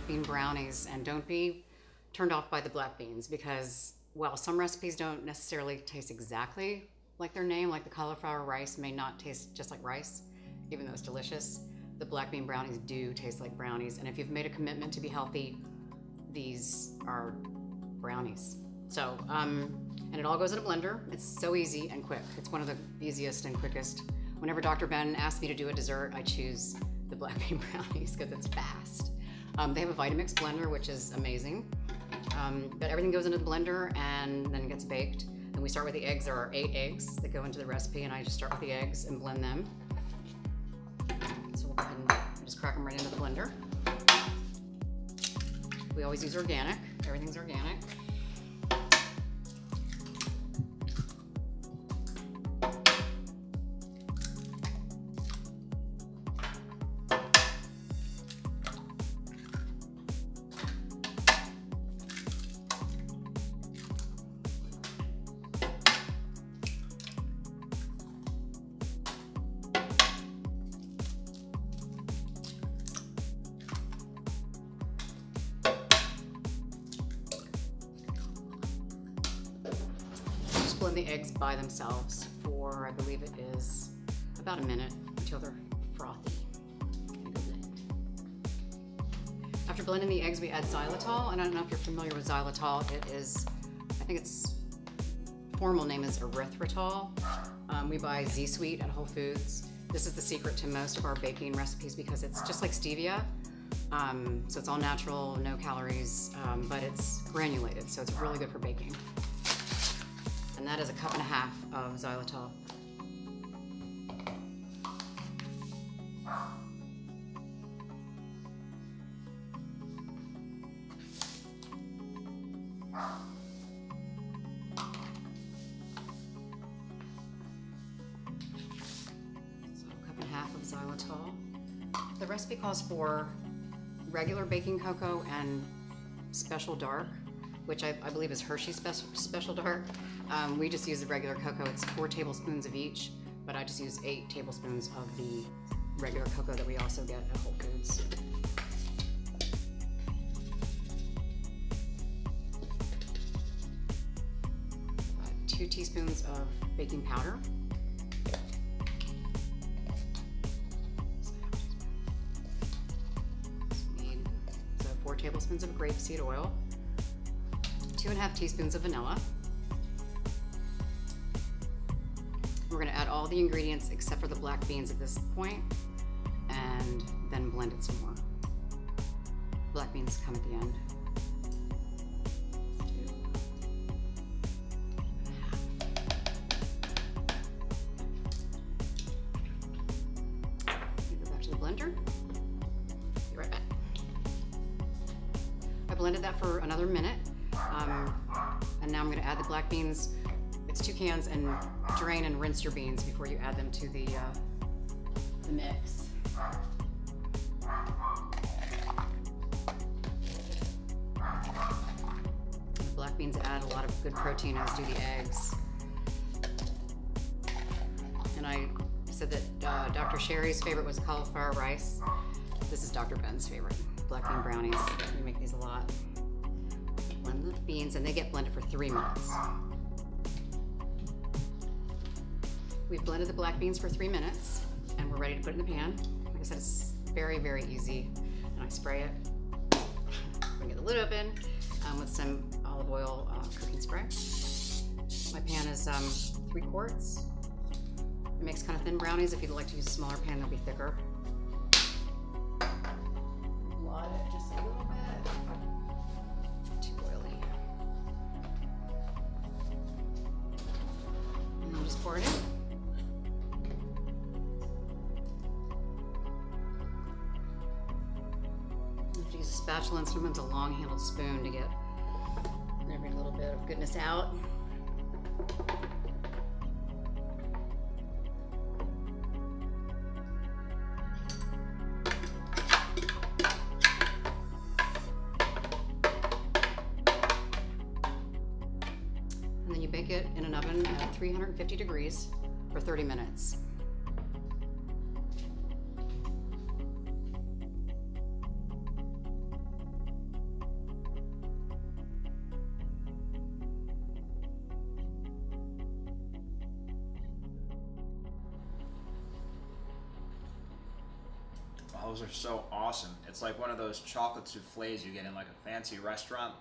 black bean brownies, and don't be turned off by the black beans, because while some recipes don't necessarily taste exactly like their name, like the cauliflower rice may not taste just like rice, even though it's delicious, the black bean brownies do taste like brownies. And if you've made a commitment to be healthy, these are brownies. So, and it all goes in a blender. It's so easy and quick. It's one of the easiest and quickest. Whenever Dr. Ben asks me to do a dessert, I choose the black bean brownies because it's fast. They have a Vitamix blender, which is amazing. But everything goes into the blender and then gets baked. And we start with the eggs. There are 8 eggs that go into the recipe, and I just start with the eggs and blend them. So we'll go ahead and just crack them right into the blender. We always use organic. Everything's organic. Blend the eggs by themselves for, I believe it is about a minute, until they're frothy. After blending the eggs, we add xylitol, and I don't know if you're familiar with xylitol. It is, I think its formal name is erythritol. We buy Z-Sweet at Whole Foods. This is the secret to most of our baking recipes because it's just like stevia. So it's all natural, no calories, but it's granulated, so it's really good for baking. And that is 1.5 cups of xylitol. So 1.5 cups of xylitol. The recipe calls for regular baking cocoa and special dark, which I believe is Hershey's special dark. We just use the regular cocoa. It's 4 tablespoons of each, but I just use 8 tablespoons of the regular cocoa that we also get at Whole Foods. 2 teaspoons of baking powder. So 4 tablespoons of grapeseed oil. 2.5 teaspoons of vanilla. We're going to add all the ingredients except for the black beans at this point, and then blend it some more. Black beans come at the end. Go back to the blender. Be right back. I blended that for another minute. And now I'm going to add the black beans. It's 2 cans, and drain and rinse your beans before you add them to the mix. The black beans add a lot of good protein, as do the eggs. And I said that Dr. Sherry's favorite was cauliflower rice. This is Dr. Ben's favorite, black bean brownies. We make these a lot. Blend the beans, and they get blended for 3 minutes. We've blended the black beans for 3 minutes, and we're ready to put it in the pan. Like I said, it's very, very easy. And I spray it. We get the lid open with some olive oil cooking spray. My pan is 3 quarts. It makes kind of thin brownies. If you'd like to use a smaller pan, they'll be thicker. Blot it just a little bit. Too oily. And then just pour it in. Use a spatula, and sometimes a long-handled spoon to get every little bit of goodness out. And then you bake it in an oven at 350 degrees for 30 minutes. those are so awesome. It's like one of those chocolate souffles you get in like a fancy restaurant.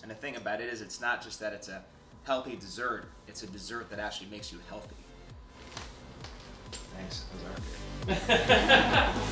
And the thing about it is, it's not just that it's a healthy dessert, it's a dessert that actually makes you healthy. Thanks, those are good.